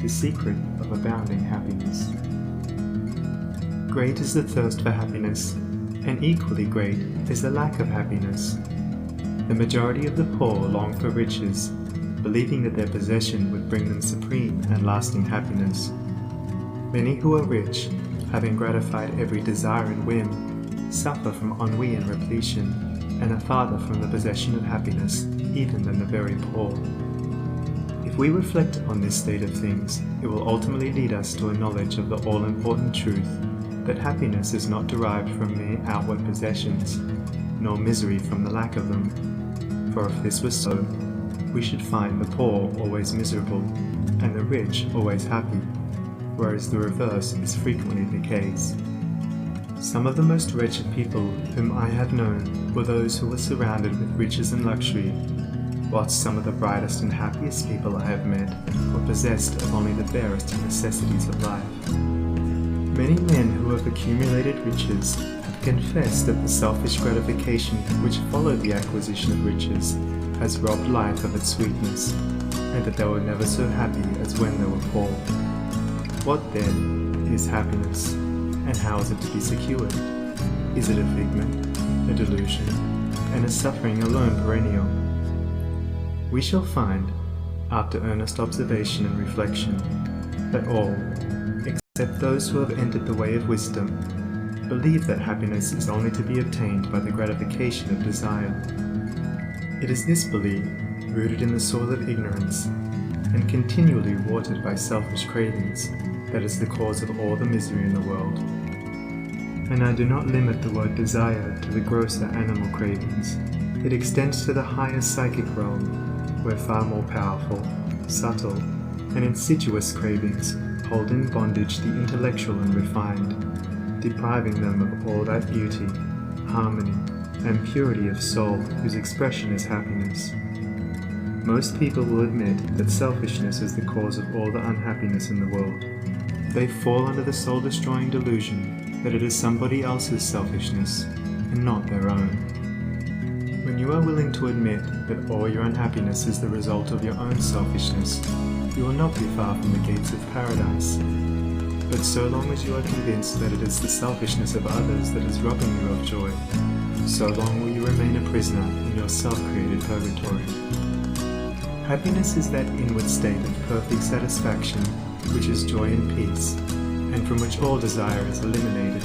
the secret of abounding happiness. Great is the thirst for happiness, and equally great is the lack of happiness. The majority of the poor long for riches, believing that their possession would bring them supreme and lasting happiness. Many who are rich, having gratified every desire and whim, suffer from ennui and repletion, and are farther from the possession of happiness even than the very poor. If we reflect on this state of things, it will ultimately lead us to a knowledge of the all-important truth that happiness is not derived from mere outward possessions, nor misery from the lack of them. For if this was so, we should find the poor always miserable, and the rich always happy, whereas the reverse is frequently the case. Some of the most wretched people whom I have known were those who were surrounded with riches and luxury, whilst some of the brightest and happiest people I have met were possessed of only the barest necessities of life. Many men who have accumulated riches have confessed that the selfish gratification which followed the acquisition of riches has robbed life of its sweetness, and that they were never so happy as when they were poor. What then is happiness, and how is it to be secured? Is it a figment, a delusion, and is suffering alone perennial? We shall find, after earnest observation and reflection, that all, except those who have entered the way of wisdom, believe that happiness is only to be obtained by the gratification of desire. It is this belief, rooted in the soil of ignorance, and continually watered by selfish cravings, that is the cause of all the misery in the world. And I do not limit the word desire to the grosser animal cravings. It extends to the higher psychic realm, where far more powerful, subtle, and insidious cravings hold in bondage the intellectual and refined, depriving them of all that beauty, harmony, and purity of soul whose expression is happiness. Most people will admit that selfishness is the cause of all the unhappiness in the world. They fall under the soul-destroying delusion that it is somebody else's selfishness and not their own. When you are willing to admit that all your unhappiness is the result of your own selfishness, you will not be far from the gates of paradise. But so long as you are convinced that it is the selfishness of others that is robbing you of joy, so long will you remain a prisoner in your self-created purgatory. Happiness is that inward state of perfect satisfaction which is joy and peace, and from which all desire is eliminated.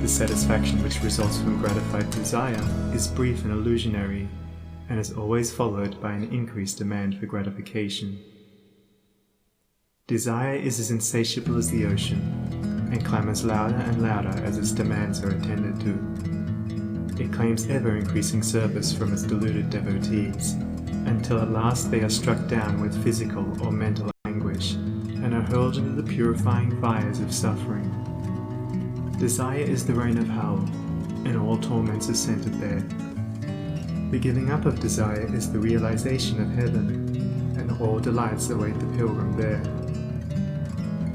The satisfaction which results from gratified desire is brief and illusionary, and is always followed by an increased demand for gratification. Desire is as insatiable as the ocean, and clamours louder and louder as its demands are attended to. It claims ever-increasing service from its deluded devotees, until at last they are struck down with physical or mental anguish, and are hurled into the purifying fires of suffering. Desire is the reign of hell, and all torments are centered there. The giving up of desire is the realization of heaven, and all delights await the pilgrim there.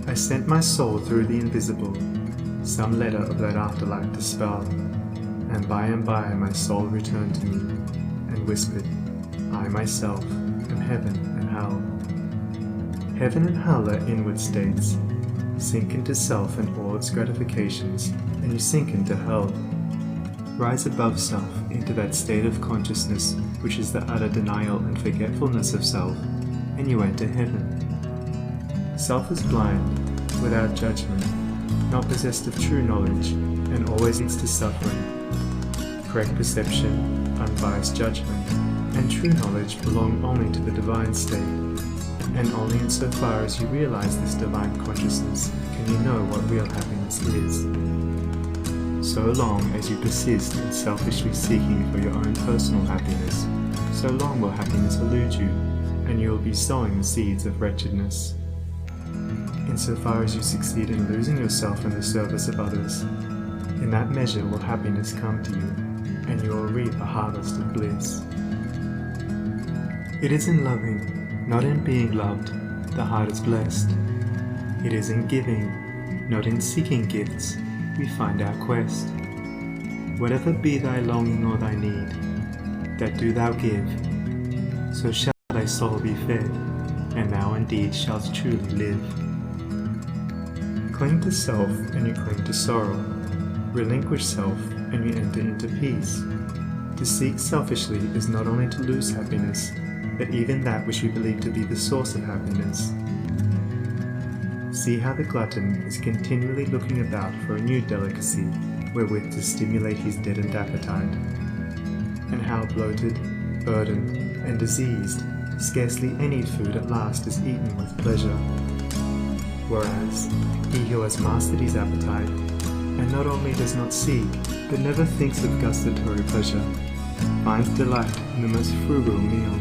I sent my soul through the invisible, some letter of that afterlife to spell, and by my soul returned to me, and whispered, I myself am heaven and hell. Heaven and hell are inward states. Sink into self and all its gratifications, and you sink into hell. Rise above self into that state of consciousness which is the utter denial and forgetfulness of self, and you enter heaven. Self is blind, without judgment, not possessed of true knowledge, and always leads to suffering. Correct perception, unbiased judgment, and true knowledge belong only to the divine state, and only insofar as you realize this divine consciousness can you know what real happiness is. So long as you persist in selfishly seeking for your own personal happiness, so long will happiness elude you, and you will be sowing the seeds of wretchedness. Insofar as you succeed in losing yourself in the service of others, in that measure will happiness come to you, and you will reap a harvest of bliss. It is in loving, not in being loved, the heart is blessed. It is in giving, not in seeking gifts, we find our quest. Whatever be thy longing or thy need, that do thou give, so shall thy soul be fed. and thou indeed shalt truly live. Cling to self and you cling to sorrow. Relinquish self and you enter into peace. To seek selfishly is not only to lose happiness, but even that which we believe to be the source of happiness. See how the glutton is continually looking about for a new delicacy wherewith to stimulate his deadened appetite, and how bloated, burdened, and diseased, scarcely any food at last is eaten with pleasure. Whereas, he who has mastered his appetite, and not only does not seek, but never thinks of gustatory pleasure, finds delight in the most frugal meal.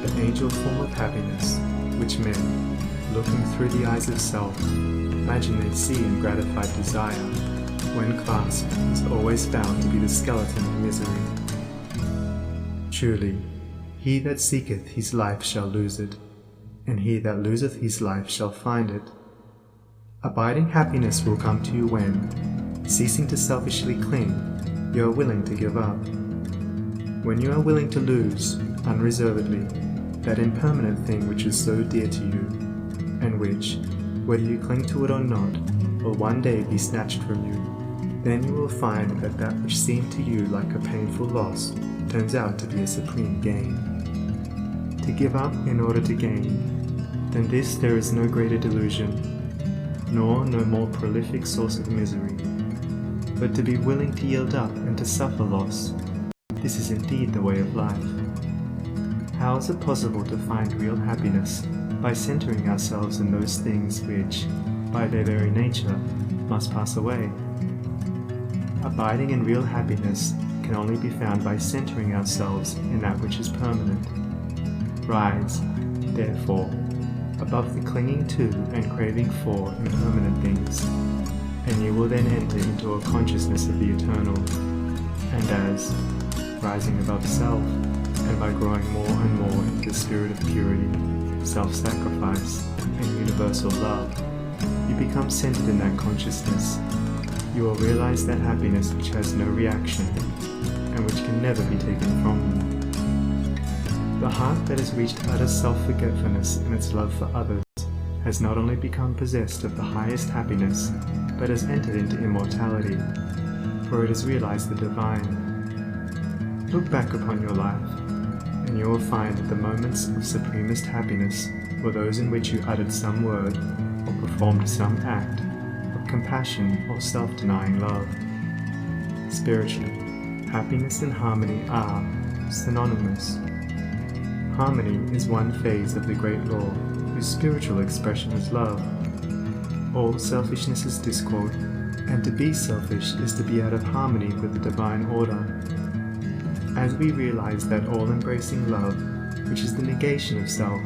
The angel form of happiness, which men, looking through the eyes of self, imagine they see in gratified desire, when clasped, is always found to be the skeleton of misery. Truly, he that seeketh his life shall lose it, and he that loseth his life shall find it. Abiding happiness will come to you when, ceasing to selfishly cling, you are willing to give up. When you are willing to lose, unreservedly, that impermanent thing which is so dear to you, and which, whether you cling to it or not, will one day be snatched from you, then you will find that that which seemed to you like a painful loss turns out to be a supreme gain. To give up in order to gain, than this there is no greater delusion, nor no more prolific source of misery. But to be willing to yield up and to suffer loss, this is indeed the way of life. How is it possible to find real happiness by centering ourselves in those things which, by their very nature, must pass away? Abiding in real happiness can only be found by centering ourselves in that which is permanent. Rise, therefore, above the clinging to and craving for impermanent things, and you will then enter into a consciousness of the eternal. And as, rising above self, and by growing more and more into the spirit of purity, self-sacrifice, and universal love, you become centered in that consciousness. You will realize that happiness which has no reaction, and which can never be taken from you. The heart that has reached utter self-forgetfulness in its love for others has not only become possessed of the highest happiness, but has entered into immortality, for it has realized the divine. Look back upon your life, and you will find that the moments of supremest happiness were those in which you uttered some word, or performed some act, of compassion or self-denying love. Spiritually, happiness and harmony are synonymous. Harmony is one phase of the great law, whose spiritual expression is love. All selfishness is discord, and to be selfish is to be out of harmony with the divine order. As we realize that all-embracing love, which is the negation of self,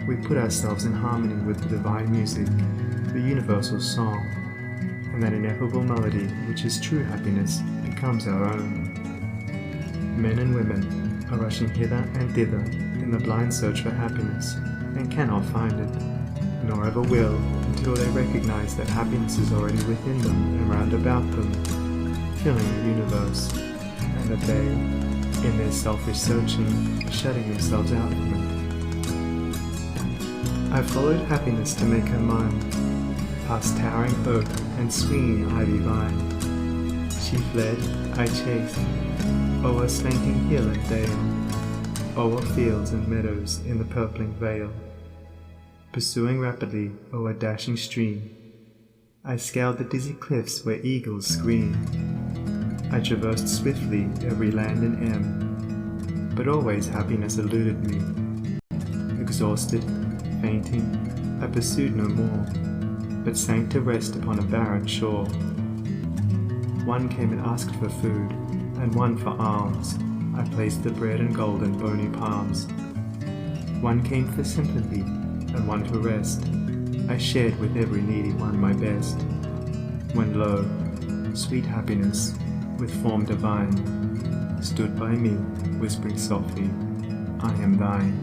we put ourselves in harmony with the divine music, the universal song, and that ineffable melody which is true happiness becomes our own. Men and women are rushing hither and thither in the blind search for happiness, and cannot find it, nor ever will until they recognize that happiness is already within them and round about them, filling the universe, and that they, in their selfish searching, are shutting themselves out from it. I followed happiness to make her mine, past towering oak and swinging ivy vine. She fled, I chased, o'er slanting hill and dale, o'er fields and meadows in the purpling vale. Pursuing rapidly o'er dashing stream, I scaled the dizzy cliffs where eagles scream. I traversed swiftly every land and end, but always happiness eluded me. Exhausted, fainting, I pursued no more, but sank to rest upon a barren shore. One came and asked for food, and one for alms. I placed the bread and gold in bony palms. One came for sympathy, and one for rest. I shared with every needy one my best. When lo, sweet happiness, with form divine, stood by me, whispering softly, I am thine.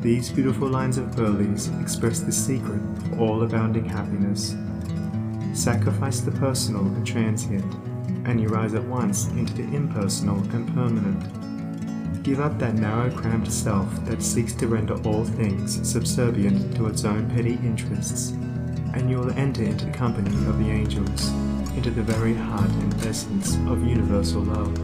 These beautiful lines of Burleigh's express the secret of all abounding happiness. Sacrifice the personal and transient, and you rise at once into the impersonal and permanent. Give up that narrow, cramped self that seeks to render all things subservient to its own petty interests, and you will enter into the company of the angels, into the very heart and essence of universal love.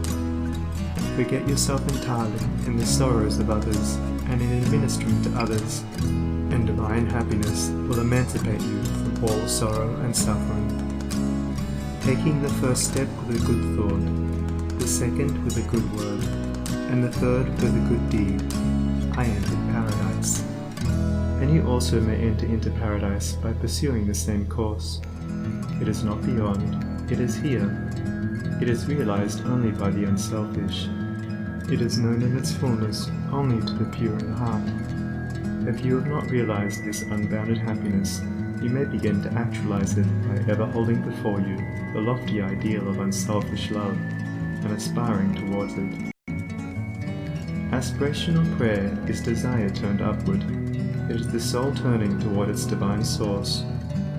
Forget yourself entirely in the sorrows of others and in administering to others, and divine happiness will emancipate you from all sorrow and suffering. Taking the first step with a good thought, the second with a good word, and the third with a good deed, I entered paradise. And you also may enter into paradise by pursuing the same course. It is not beyond, it is here. It is realized only by the unselfish. It is known in its fullness only to the pure in heart. If you have not realized this unbounded happiness, you may begin to actualize it by ever holding before you the lofty ideal of unselfish love and aspiring towards it. Aspirational prayer is desire turned upward. It is the soul turning toward its divine source,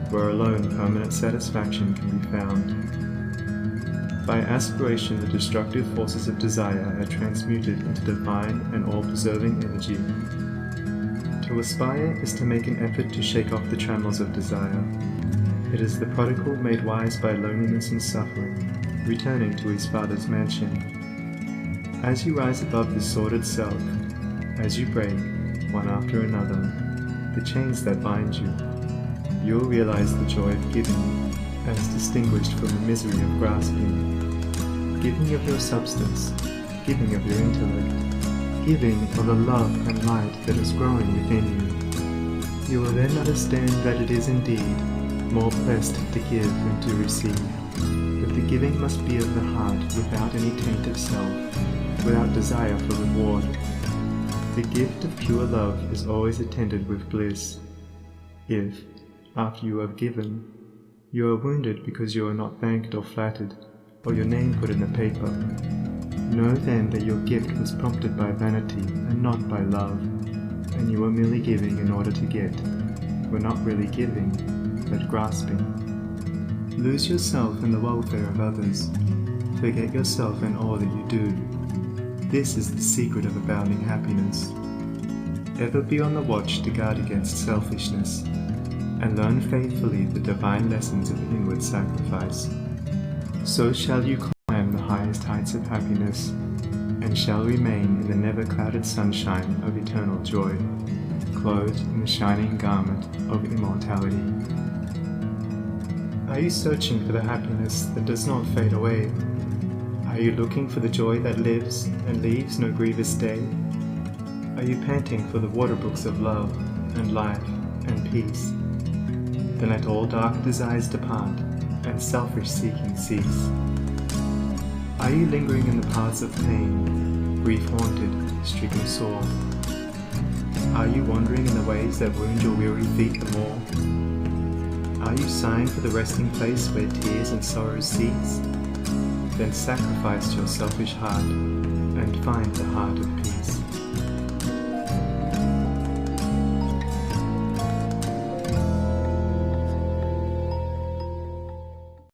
where alone permanent satisfaction can be found. By aspiration, the destructive forces of desire are transmuted into divine and all-preserving energy. To aspire is to make an effort to shake off the trammels of desire. It is the prodigal made wise by loneliness and suffering, returning to his father's mansion. As you rise above the sordid self, as you break, one after another, the chains that bind you, you'll realize the joy of giving, as distinguished from the misery of grasping. Giving of your substance, giving of your intellect, giving of the love and light that is growing within you. You will then understand that it is indeed more blessed to give than to receive, that the giving must be of the heart without any taint of self, without desire for reward. The gift of pure love is always attended with bliss. If, after you have given, you are wounded because you are not thanked or flattered, or your name put in the paper, know then that your gift was prompted by vanity and not by love, and you were merely giving in order to get, were not really giving, but grasping. Lose yourself in the welfare of others. Forget yourself in all that you do. This is the secret of abounding happiness. Ever be on the watch to guard against selfishness, and learn faithfully the divine lessons of inward sacrifice. So shall you climb the highest heights of happiness, and shall remain in the never-clouded sunshine of eternal joy, clothed in the shining garment of immortality. Are you searching for the happiness that does not fade away? Are you looking for the joy that lives and leaves no grievous day? Are you panting for the water brooks of love and life and peace? Then let all dark desires depart and selfish seeking cease. Are you lingering in the paths of pain, grief-haunted, stricken sore? Are you wandering in the ways that wound your weary feet the more? Are you sighing for the resting place where tears and sorrows cease? Then sacrifice your selfish heart and find the heart of peace.